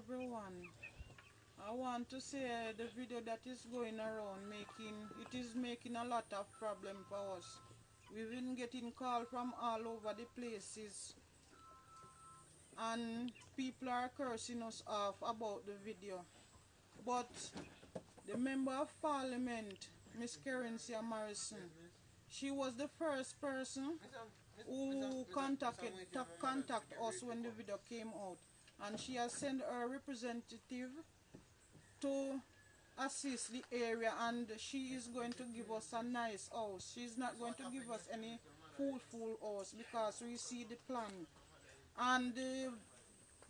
everyone. I want to say the video that is going around is making a lot of problem for us. We've been getting calls from all over the places and people are cursing us off about the video. But the Member of Parliament, Miss Kerencia Morrison, she was the first person who contact us when the video came out, and she has sent her representative to assist the area, and she is going to give us a nice house. She's not going to give us any full house because we see the plan. And the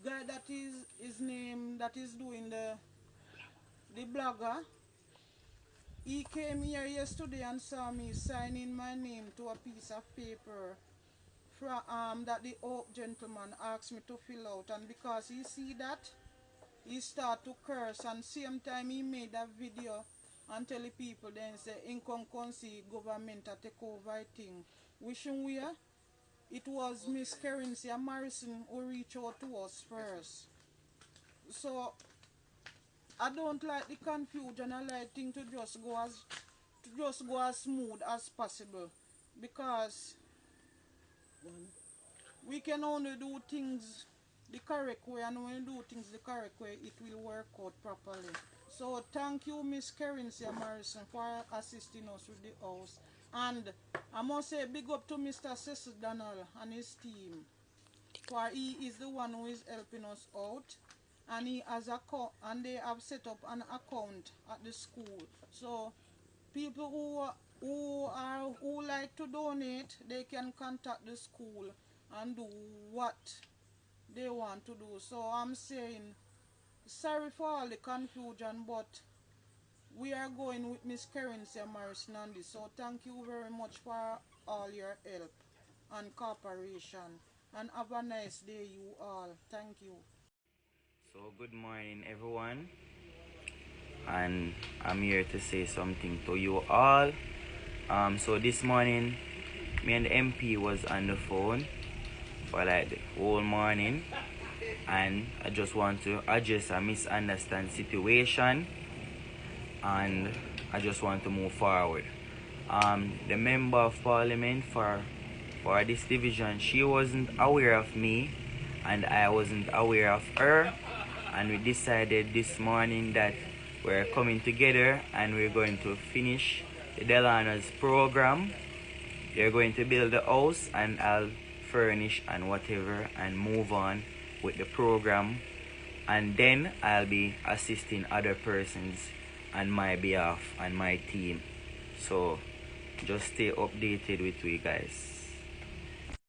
guy that is his name that is doing the blogger, he came here yesterday and saw me signing my name to a piece of paper that the old gentleman asked me to fill out, and because he see that, he start to curse, and same time he made a video and tell the people then say in can see government a take over thing. Wishing we it was Miss Kerencia Morrison who reached out to us first. So I don't like the confusion. I like things to just go as smooth as possible, because we can only do things the correct way, and when you do things the correct way, it will work out properly. So thank you, Miss Kerencia Morrison, for assisting us with the house. And I must say big up to Mr. Cecil Donald and his team, for he is the one who is helping us out, and he has they have set up an account at the school. So people who like to donate, they can contact the school and do what they want to do. So I'm saying sorry for all the confusion, but we are going with Miss Kerencia Morrison on this. So thank you very much for all your help and cooperation, and have a nice day you all. Thank you. So good morning everyone, and I'm here to say something to you all. So this morning me and the MP was on the phone for like the whole morning, and I just want to address a misunderstand situation, and I just want to move forward. The Member of Parliament for this division, she wasn't aware of me and I wasn't aware of her, and we decided this morning that we're coming together and we're going to finish the Delano's program. They're going to build the house and I'll furnish and whatever and move on with the program, and then I'll be assisting other persons on my behalf and my team. So just stay updated with you guys.